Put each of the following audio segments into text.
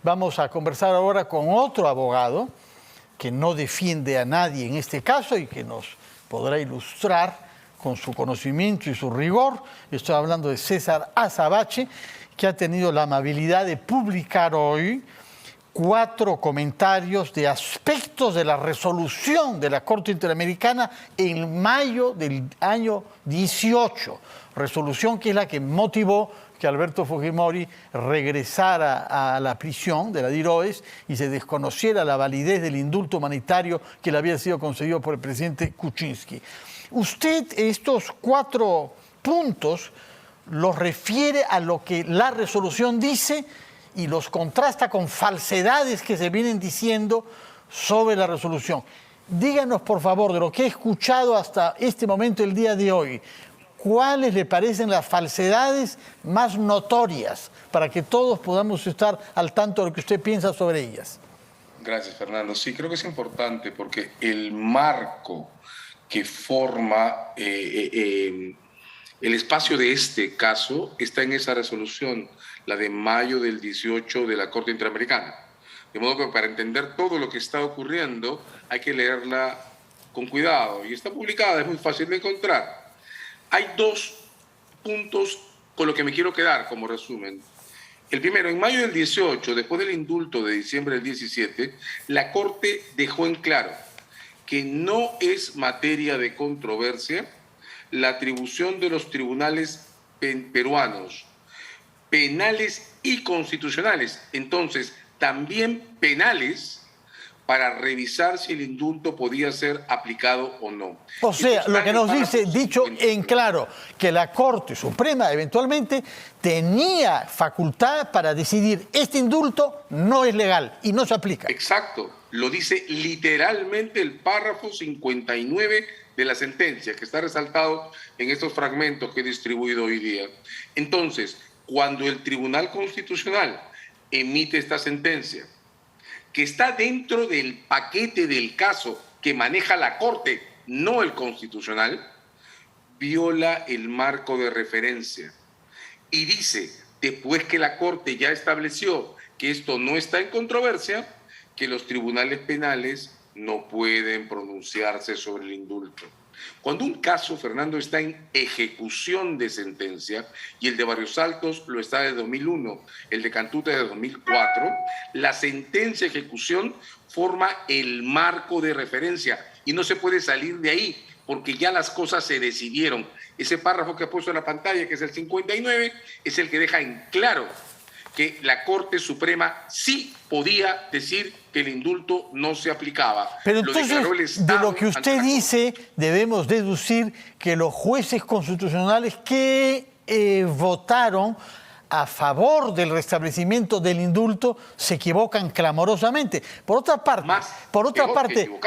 Vamos a conversar ahora con otro abogado que no defiende a nadie en este caso y que nos podrá ilustrar con su conocimiento y su rigor. Estoy hablando de César Azabache, que ha tenido la amabilidad de publicar hoy 4 comentarios de aspectos de la resolución de la Corte Interamericana en mayo del año 18, resolución que es la que motivó que Alberto Fujimori regresara a la prisión de la DIROES y se desconociera la validez del indulto humanitario que le había sido concedido por el presidente Kuczynski. Usted estos 4 puntos los refiere a lo que la resolución dice y los contrasta con falsedades que se vienen diciendo sobre la resolución. Díganos, por favor, de lo que he escuchado hasta este momento, el día de hoy, ¿cuáles le parecen las falsedades más notorias para que todos podamos estar al tanto de lo que usted piensa sobre ellas? Gracias, Fernando. Sí, creo que es importante porque el marco que forma el espacio de este caso está en esa resolución, la de mayo del 18 de la Corte Interamericana. De modo que para entender todo lo que está ocurriendo hay que leerla con cuidado. Y está publicada, es muy fácil de encontrar. Hay 2 puntos con los que me quiero quedar como resumen. El primero, en mayo del 18, después del indulto de diciembre del 17, la Corte dejó en claro que no es materia de controversia la atribución de los tribunales peruanos, penales y constitucionales, entonces también penales, para revisar si el indulto podía ser aplicado o no. O sea, lo que nos dice, dicho en claro, que la Corte Suprema eventualmente tenía facultad para decidir este indulto no es legal y no se aplica. Exacto, lo dice literalmente el párrafo 59 de la sentencia, que está resaltado en estos fragmentos que he distribuido hoy día. Entonces, cuando el Tribunal Constitucional emite esta sentencia, que está dentro del paquete del caso que maneja la Corte, no el Constitucional, viola el marco de referencia y dice, después que la Corte ya estableció que esto no está en controversia, que los tribunales penales no pueden pronunciarse sobre el indulto. Cuando un caso, Fernando, está en ejecución de sentencia, y el de Barrios Altos lo está de 2001, el de Cantuta de 2004, la sentencia de ejecución forma el marco de referencia y no se puede salir de ahí porque ya las cosas se decidieron. Ese párrafo que ha puesto en la pantalla, que es el 59, es el que deja en claro que la Corte Suprema sí podía decir que el indulto no se aplicaba. Pero entonces, de lo que usted dice, debemos deducir que los jueces constitucionales que votaron a favor del restablecimiento del indulto se equivocan clamorosamente. Por otra parte,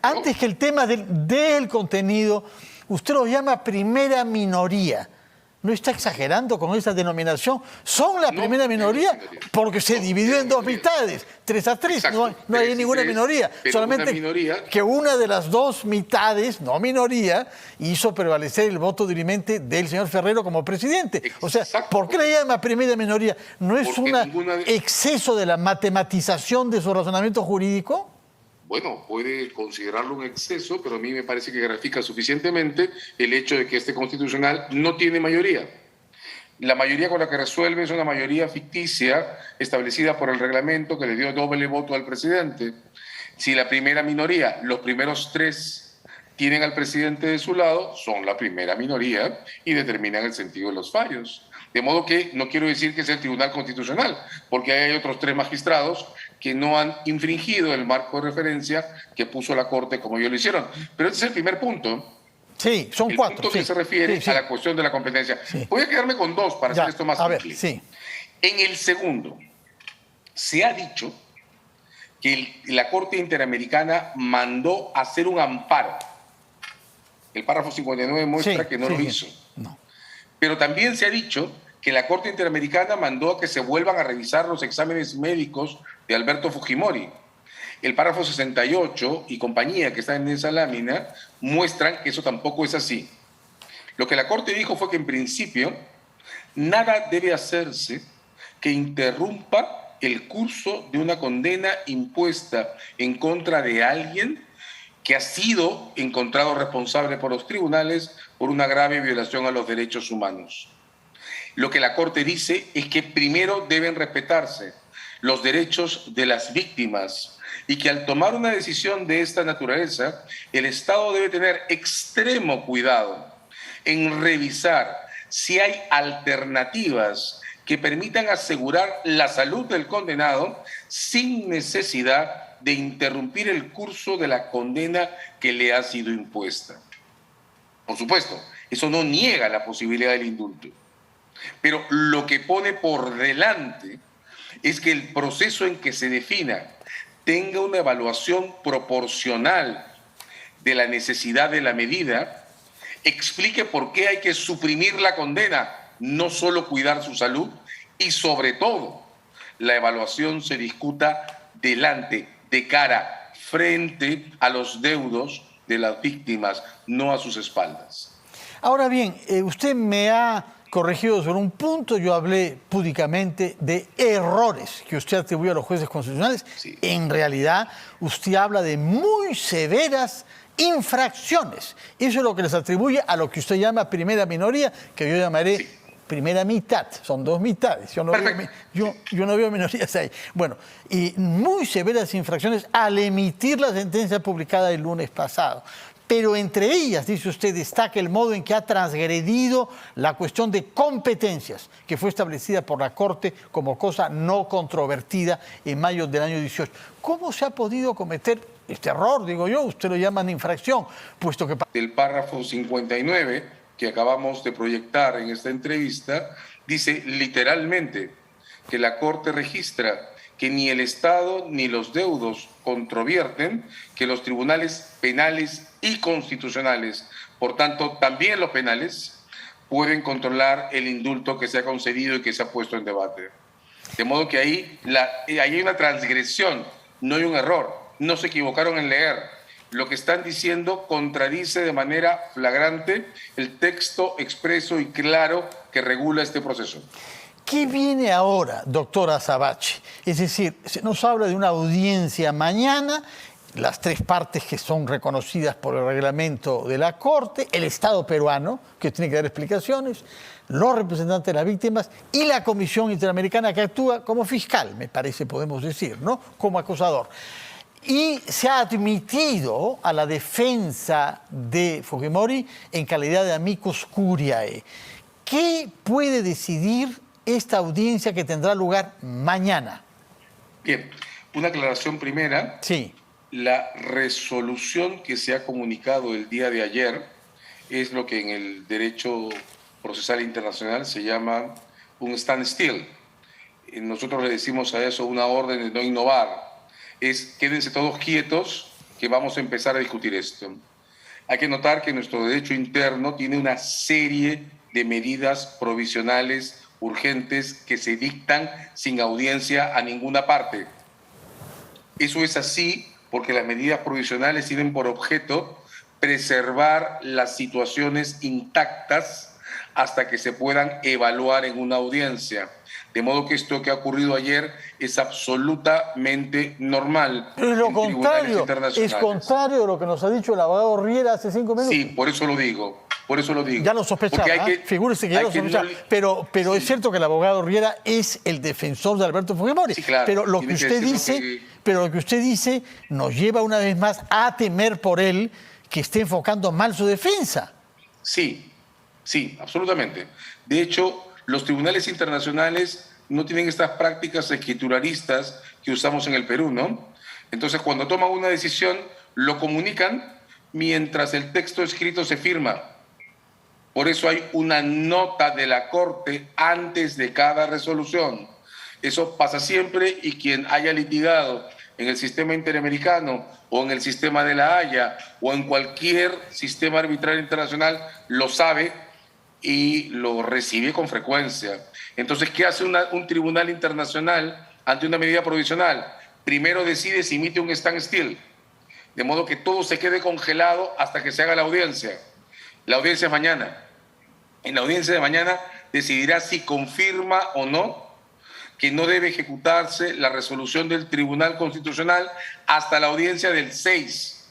antes que el tema del contenido, usted lo llama primera minoría. ¿No está exagerando con esa denominación? Son la primera minoría porque se dividió en 2 mitades, 3-3. No hay ninguna minoría. Solamente que una de las 2 mitades, no minoría, hizo prevalecer el voto dirimente del señor Ferrero como presidente. O sea, ¿por qué le llama primera minoría? ¿No es un exceso de la matematización de su razonamiento jurídico? Bueno, puede considerarlo un exceso, pero a mí me parece que grafica suficientemente el hecho de que este constitucional no tiene mayoría. La mayoría con la que resuelve es una mayoría ficticia establecida por el reglamento que le dio doble voto al presidente. Si la primera minoría, los primeros 3 tienen al presidente de su lado, son la primera minoría y determinan el sentido de los fallos. De modo que no quiero decir que es el Tribunal Constitucional, porque hay otros 3 magistrados que no han infringido el marco de referencia que puso la Corte como ellos lo hicieron. Pero ese es el primer punto. Sí, son 4. El punto que se refiere a la cuestión de la competencia. Voy a quedarme con 2 para hacer esto más simple. En el segundo, se ha dicho que la Corte Interamericana mandó hacer un amparo. El párrafo 59 muestra que no lo hizo. No. Pero también se ha dicho que la Corte Interamericana mandó a que se vuelvan a revisar los exámenes médicos de Alberto Fujimori. El párrafo 68 y compañía que están en esa lámina muestran que eso tampoco es así. Lo que la Corte dijo fue que en principio nada debe hacerse que interrumpa el curso de una condena impuesta en contra de alguien que ha sido encontrado responsable por los tribunales por una grave violación a los derechos humanos. Lo que la Corte dice es que primero deben respetarse los derechos de las víctimas y que al tomar una decisión de esta naturaleza, el Estado debe tener extremo cuidado en revisar si hay alternativas que permitan asegurar la salud del condenado sin necesidad de interrumpir el curso de la condena que le ha sido impuesta. Por supuesto, eso no niega la posibilidad del indulto, pero lo que pone por delante es que el proceso en que se defina tenga una evaluación proporcional de la necesidad de la medida, explique por qué hay que suprimir la condena, no solo cuidar su salud, y sobre todo, la evaluación se discuta delante, de cara, frente a los deudos de las víctimas, no a sus espaldas. Ahora bien, usted me ha corregido sobre un punto. Yo hablé públicamente de errores que usted atribuye a los jueces constitucionales. Sí. En realidad, usted habla de muy severas infracciones. Eso es lo que les atribuye a lo que usted llama primera minoría, que yo llamaré primera mitad. Son dos mitades. Yo no veo minorías ahí. Bueno, y muy severas infracciones al emitir la sentencia publicada el lunes pasado. Pero entre ellas, dice usted, destaca el modo en que ha transgredido la cuestión de competencias, que fue establecida por la Corte como cosa no controvertida en mayo del año 18. ¿Cómo se ha podido cometer este error, digo yo? Usted lo llama infracción, puesto que... El párrafo 59, que acabamos de proyectar en esta entrevista, dice literalmente que la Corte registra que ni el Estado ni los deudos controvierten que los tribunales penales y constitucionales, por tanto también los penales, pueden controlar el indulto que se ha concedido y que se ha puesto en debate. De modo que ahí hay una transgresión, no hay un error, no se equivocaron en leer. Lo que están diciendo contradice de manera flagrante el texto expreso y claro que regula este proceso. ¿Qué viene ahora, doctora Savache? Es decir, se nos habla de una audiencia mañana, las tres partes que son reconocidas por el reglamento de la Corte, el Estado peruano, que tiene que dar explicaciones, los representantes de las víctimas y la Comisión Interamericana, que actúa como fiscal, me parece, podemos decir, ¿no? Como acusador. Y se ha admitido a la defensa de Fujimori en calidad de amicus curiae. ¿Qué puede decidir esta audiencia que tendrá lugar mañana? Bien, una aclaración primera. Sí. La resolución que se ha comunicado el día de ayer es lo que en el derecho procesal internacional se llama un standstill. Nosotros le decimos a eso una orden de no innovar. Es quédense todos quietos que vamos a empezar a discutir esto. Hay que notar que nuestro derecho interno tiene una serie de medidas provisionales urgentes que se dictan sin audiencia a ninguna parte. Eso es así porque las medidas provisionales tienen por objeto preservar las situaciones intactas hasta que se puedan evaluar en una audiencia. De modo que esto que ha ocurrido ayer es absolutamente normal. Pero es lo contrario, es contrario de lo que nos ha dicho el abogado Riera hace 5 minutos. Sí, por eso lo digo. Por eso lo digo. Ya lo sospechaba, figúrese que ya lo sospechaba. Pero sí. Es cierto que el abogado Riera es el defensor de Alberto Fujimori. Sí, claro. Pero lo que usted dice nos lleva una vez más a temer por él que esté enfocando mal su defensa. Sí, absolutamente. De hecho, los tribunales internacionales no tienen estas prácticas escrituraristas que usamos en el Perú, ¿no? Entonces, cuando toman una decisión, lo comunican mientras el texto escrito se firma. Por eso hay una nota de la Corte antes de cada resolución. Eso pasa siempre y quien haya litigado en el sistema interamericano o en el sistema de La Haya o en cualquier sistema arbitral internacional lo sabe y lo recibe con frecuencia. Entonces, ¿qué hace un tribunal internacional ante una medida provisional? Primero decide si emite un standstill, de modo que todo se quede congelado hasta que se haga la audiencia. La audiencia es mañana. En la audiencia de mañana decidirá si confirma o no que no debe ejecutarse la resolución del Tribunal Constitucional hasta la audiencia del 6.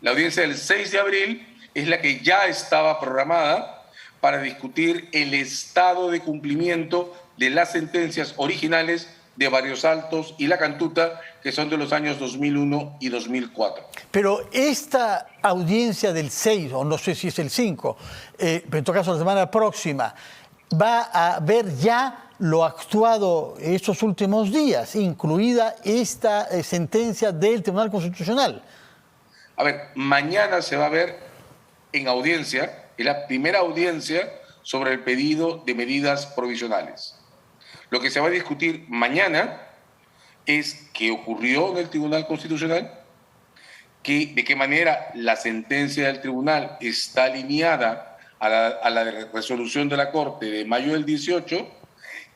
La audiencia del 6 de abril es la que ya estaba programada para discutir el estado de cumplimiento de las sentencias originales de Barrios Altos y La Cantuta, que son de los años 2001 y 2004. Pero esta audiencia del 6, o no sé si es el 5, pero en todo caso la semana próxima, va a ver ya lo actuado estos últimos días, incluida esta sentencia del Tribunal Constitucional. A ver, mañana se va a ver en audiencia, es la primera audiencia sobre el pedido de medidas provisionales. Lo que se va a discutir mañana es qué ocurrió en el Tribunal Constitucional, de qué manera la sentencia del tribunal está alineada a la resolución de la Corte de mayo del 18,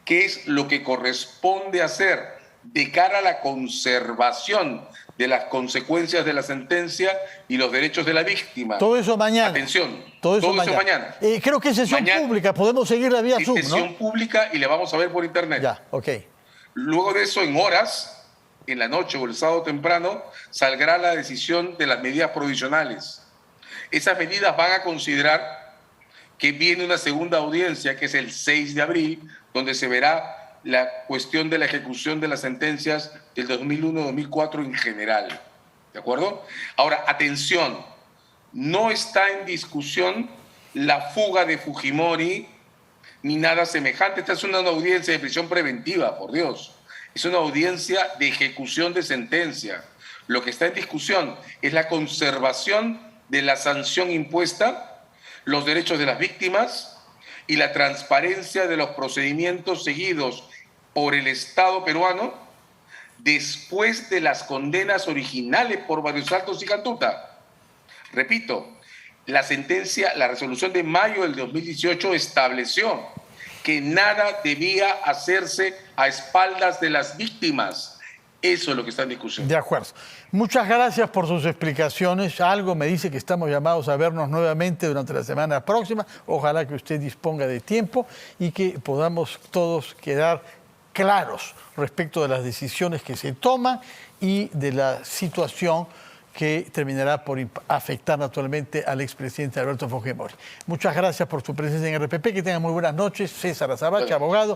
qué es lo que corresponde hacer de cara a la conservación de las consecuencias de la sentencia y los derechos de la víctima. Todo eso mañana. Atención, todo eso mañana. Creo que es sesión pública, podemos seguir la vía Zoom, ¿no? Sesión pública y la vamos a ver por internet. Ya, ok. Luego de eso, en horas, en la noche o el sábado temprano, saldrá la decisión de las medidas provisionales. Esas medidas van a considerar que viene una segunda audiencia, que es el 6 de abril, donde se verá la cuestión de la ejecución de las sentencias del 2001-2004 en general. ¿De acuerdo? Ahora, atención, no está en discusión la fuga de Fujimori ni nada semejante. Esta es una audiencia de prisión preventiva, por Dios. Es una audiencia de ejecución de sentencia. Lo que está en discusión es la conservación de la sanción impuesta, los derechos de las víctimas y la transparencia de los procedimientos seguidos por el Estado peruano después de las condenas originales por Barrios Altos y Cantuta. Repito, la sentencia, la resolución de mayo del 2018 estableció que nada debía hacerse a espaldas de las víctimas. Eso es lo que está en discusión. De acuerdo. Muchas gracias por sus explicaciones. Algo me dice que estamos llamados a vernos nuevamente durante la semana próxima. Ojalá que usted disponga de tiempo y que podamos todos quedar claros respecto de las decisiones que se toman y de la situación que terminará por afectar naturalmente al expresidente Alberto Fujimori. Muchas gracias por su presencia en RPP. Que tengan muy buenas noches. César Azabache, abogado.